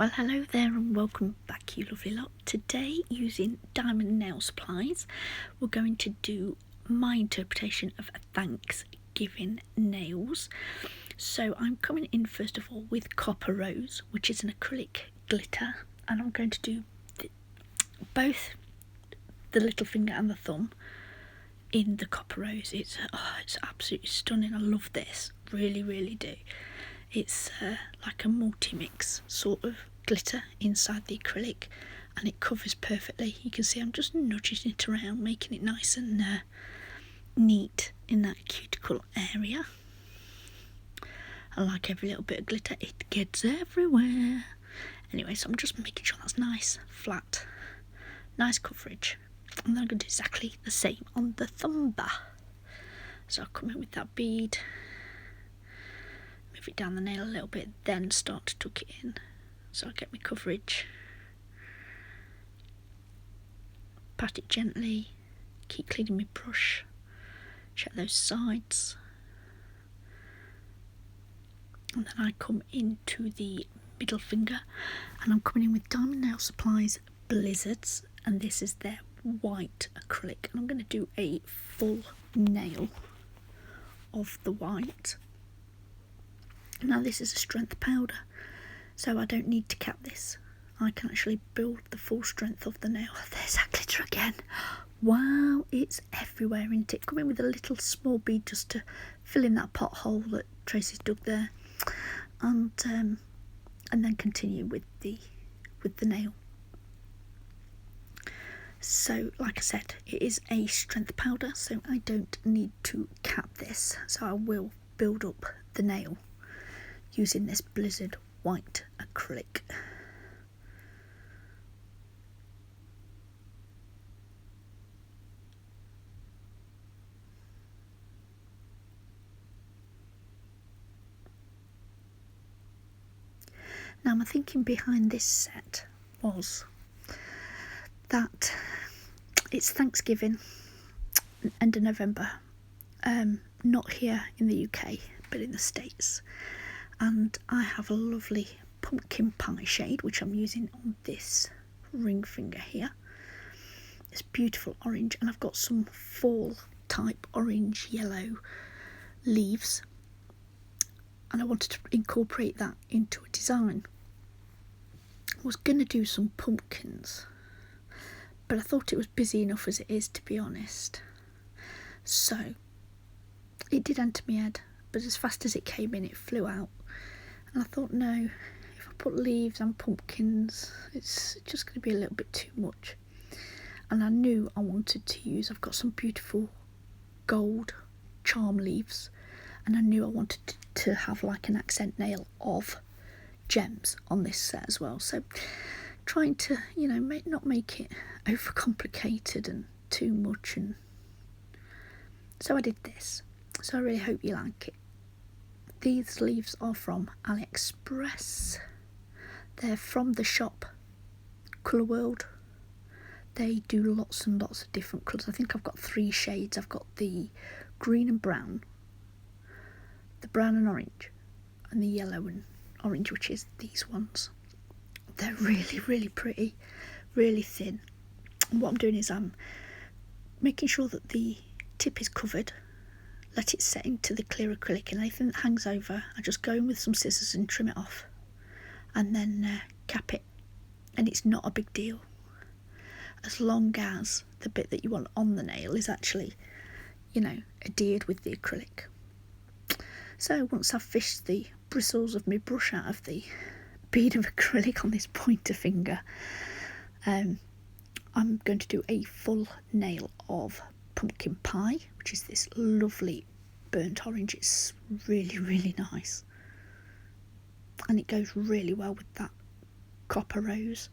Well, hello there and welcome back, you lovely lot. Today, using diamond nail supplies, we're going to do my interpretation of Thanksgiving nails. So I'm coming in first of all with Copper Rose, which is an acrylic glitter, and I'm going to do both the little finger and the thumb in the Copper Rose. It's absolutely stunning. I love this, really do. It's like a multi-mix sort of glitter inside the acrylic, and it covers perfectly. You can see I'm just nudging it around, making it nice and neat in that cuticle area. And like every little bit of glitter, it gets everywhere. Anyway, so I'm just making sure that's nice, flat, nice coverage. And then I'm going to do exactly the same on the thumb bar. So I'll come in with that bead, move it down the nail a little bit, then start to tuck it in so I get my coverage. Pat it gently, keep cleaning my brush, check those sides, and then I come into the middle finger, and I'm coming in with Diamond Nail Supplies Blizzards, and this is their white acrylic, and I'm going to do a full nail of the white. Now this is a strength powder, so I don't need to cap this. I can actually build the full strength of the nail. There's that glitter again. Wow, it's everywhere, isn't it? Come in with a little small bead just to fill in that pothole that Tracy's dug there, and then continue with the nail. So, like I said, it is a strength powder, so I don't need to cap this. So I will build up the nail using this Blizzard white acrylic. Now my thinking behind this set was that it's Thanksgiving, end of November, not here in the UK but in the States, and I have a lovely pumpkin pie shade which I'm using on this ring finger here. It's beautiful orange, and I've got some fall type orange yellow leaves, and I wanted to incorporate that into a design. I was going to do some pumpkins, but I thought it was busy enough as it is, to be honest. So it did enter my head, but as fast as it came in, it flew out. And I thought, no, if I put leaves and pumpkins, it's just going to be a little bit too much. And I knew I wanted to use, I've got some beautiful gold charm leaves, and I knew I wanted to have like an accent nail of gems on this set as well. So trying to, not make it overcomplicated and too much, and so I did this. So I really hope you like it. These leaves are from AliExpress. They're from the shop Colour World. They do lots and lots of different colours. I think I've got 3 shades. I've got the green and brown, the brown and orange, and the yellow and orange, which is these ones. They're really pretty, really thin. And what I'm doing is I'm making sure that the tip is covered, let it set into the clear acrylic, and anything that hangs over, I just go in with some scissors and trim it off, and then cap it. And it's not a big deal, as long as the bit that you want on the nail is actually, adhered with the acrylic. So once I've fished the bristles of my brush out of the bead of acrylic on this pointer finger, I'm going to do a full nail of pumpkin pie, which is this lovely burnt orange. It's really nice, and it goes really well with that Copper Rose.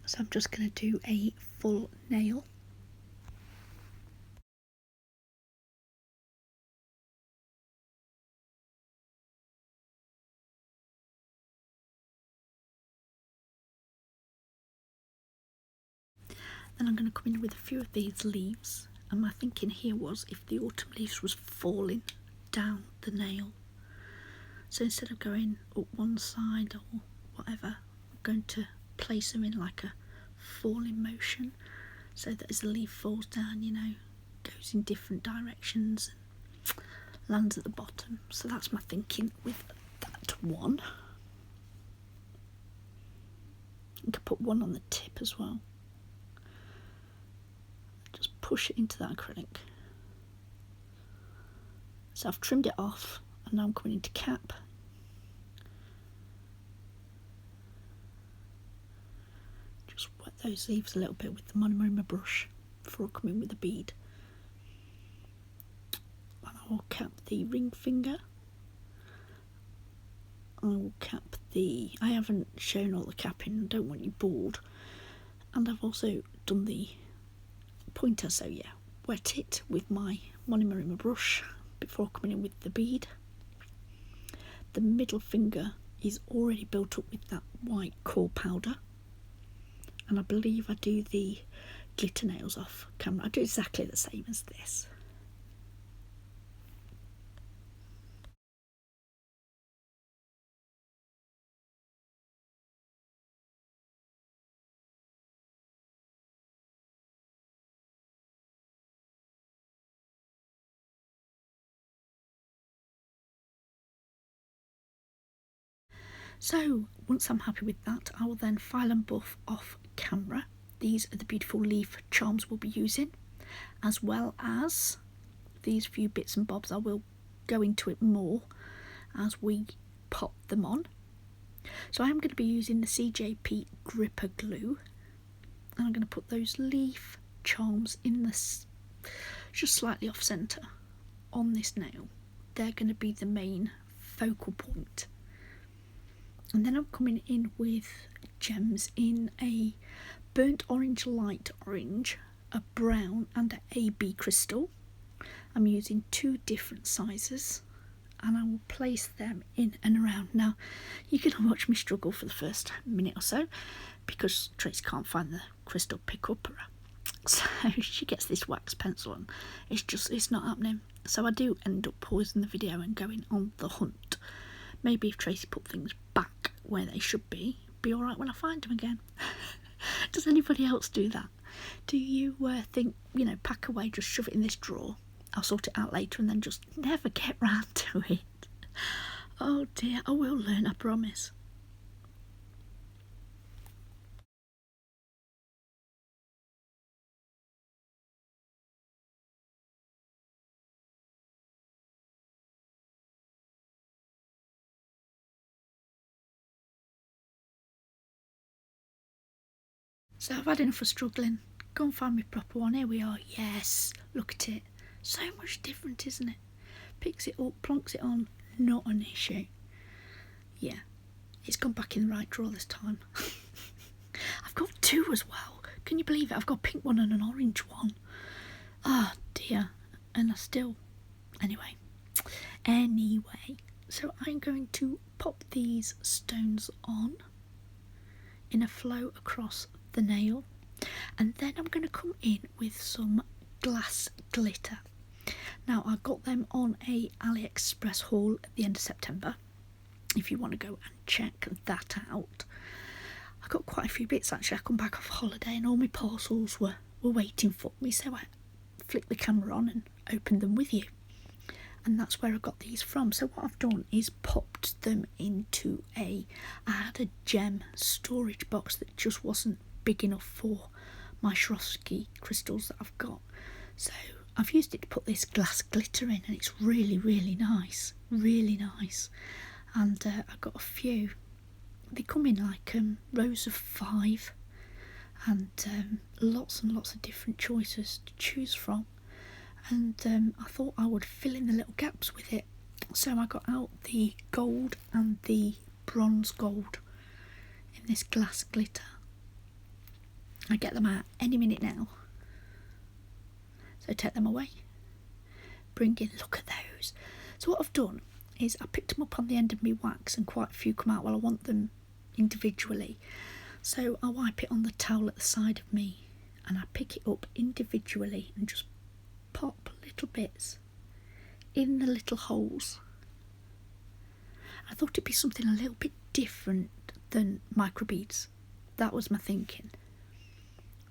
So I'm just going to do a full nail. Then I'm going to come in with a few of these leaves, and my thinking here was if the autumn leaves was falling down the nail. So instead of going up one side or whatever, I'm going to place them in like a falling motion, so that as the leaf falls down, you know, goes in different directions and lands at the bottom. So that's my thinking with that one. I could put one on the tip as well. Just push it into that acrylic. So I've trimmed it off and now I'm coming into cap. Just wet those leaves a little bit with the monomer in my brush before I come in with the bead. And I will cap the ring finger. I will cap the... I haven't shown all the capping, I don't want you bored. And I've also done the pointer, so yeah, wet it with my monomer in my brush before coming in with the bead. The middle finger is already built up with that white core powder, and I believe I do the glitter nails off camera. I do exactly the same as this. So once I'm happy with that, I will then file and buff off camera. These are the beautiful leaf charms we'll be using, as well as these few bits and bobs. I will go into it more as we pop them on. So I am going to be using the CJP gripper glue, and I'm going to put those leaf charms in this, just slightly off centre on this nail. They're going to be the main focal point. And then I'm coming in with gems in a burnt orange, light orange, a brown and an AB crystal. I'm using 2 different sizes, and I will place them in and around. Now, you're going to watch me struggle for the first minute or so because Tracy can't find the crystal pick up. So she gets this wax pencil and it's not happening. So I do end up pausing the video and going on the hunt. Maybe if Tracy put things back where they should be alright when I find them again. Does anybody else do that? Do you think, you know, pack away, just shove it in this drawer, I'll sort it out later, and then just never get round to it? Oh dear, I will learn, I promise. So I've had enough of struggling. Go and find me a proper one. Here we are. Yes, look at it. So much different, isn't it? Picks it up, plonks it on, not an issue. Yeah, it's gone back in the right drawer this time. I've got 2 as well. Can you believe it? I've got a pink one and an orange one. Oh dear. And I still... Anyway, so I'm going to pop these stones on in a flow across the nail, and then I'm going to come in with some glass glitter. Now, I got them on a AliExpress haul at the end of September, if you want to go and check that out. I got quite a few bits actually. I come back off holiday and all my parcels were waiting for me, so I flicked the camera on and opened them with you, and that's where I got these from. So what I've done is popped them into I had a gem storage box that just wasn't big enough for my Swarovski crystals that I've got, so I've used it to put this glass glitter in, and it's really nice, and I got a few. They come in like rows of 5, and lots and lots of different choices to choose from, and I thought I would fill in the little gaps with it. So I got out the gold and the bronze gold in this glass glitter. I get them out any minute now, so take them away, bring in, look at those. So what I've done is I picked them up on the end of my wax, and quite a few come out. Well, I want them individually, so I wipe it on the towel at the side of me, and I pick it up individually and just pop little bits in the little holes. I thought it'd be something a little bit different than microbeads. That was my thinking.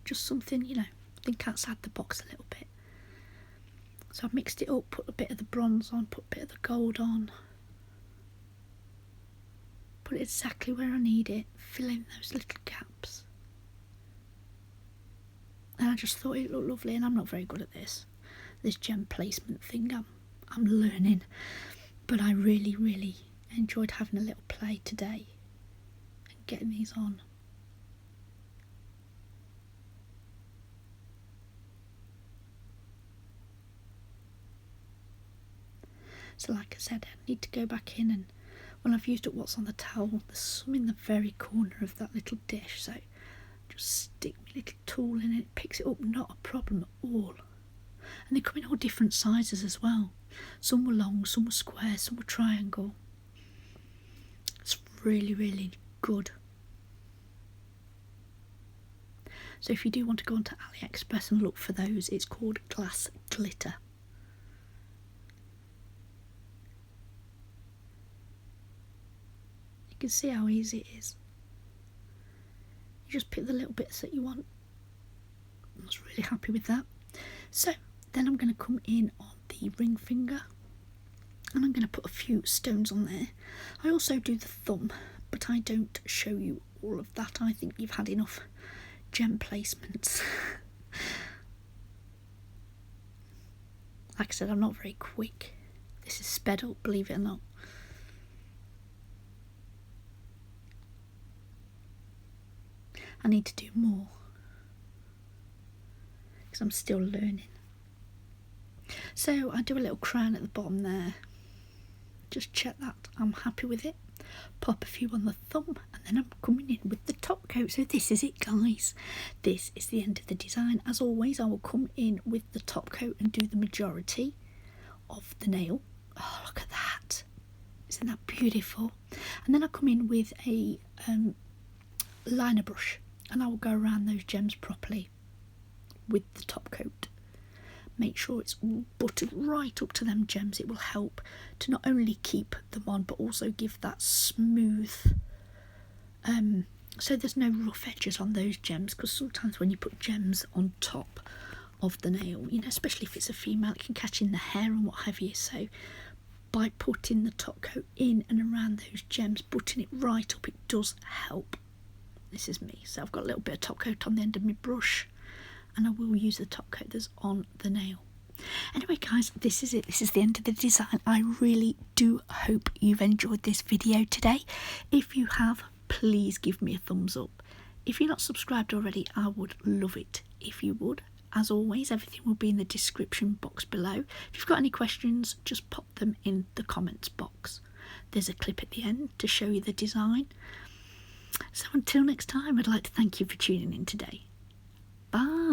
Just something, you know, think outside the box a little bit. So I mixed it up, put a bit of the bronze on, put a bit of the gold on. Put it exactly where I need it, fill in those little gaps. And I just thought it looked lovely, and I'm not very good at this gem placement thing. I'm learning, but I really, really enjoyed having a little play today and getting these on. So like I said, I need to go back in, and when I've used up what's on the towel, there's some in the very corner of that little dish, so just stick my little tool in it, it picks it up, not a problem at all. And they come in all different sizes as well. Some were long, some were square, some were triangle. It's really, really good. So if you do want to go onto AliExpress and look for those, it's called glass glitter. You can see how easy it is. You just pick the little bits that you want. I was really happy with that. So then I'm going to come in on the ring finger, and I'm going to put a few stones on there. I also do the thumb, but I don't show you all of that. I think you've had enough gem placements. Like I said, I'm not very quick. This is sped up, believe it or not. I need to do more because I'm still learning. So I do a little crown at the bottom there. Just check that I'm happy with it. Pop a few on the thumb, and then I'm coming in with the top coat. So this is it, guys. This is the end of the design. As always, I will come in with the top coat and do the majority of the nail. Oh, look at that. Isn't that beautiful? And then I come in with a liner brush, and I will go around those gems properly with the top coat. Make sure it's all buttered right up to them gems. It will help to not only keep them on, but also give that smooth, so there's no rough edges on those gems, because sometimes when you put gems on top of the nail, you know, especially if it's a female, it can catch in the hair and what have you. So by putting the top coat in and around those gems, butting it right up, it does help. This is me, so I've got a little bit of top coat on the end of my brush, and I will use the top coat that's on the nail. Anyway guys, this is it. This is the end of the design. I really do hope you've enjoyed this video today. If you have, please give me a thumbs up. If you're not subscribed already, I would love it if you would. As always, everything will be in the description box below. If you've got any questions, just pop them in the comments box. There's a clip at the end to show you the design. So until next time, I'd like to thank you for tuning in today. Bye.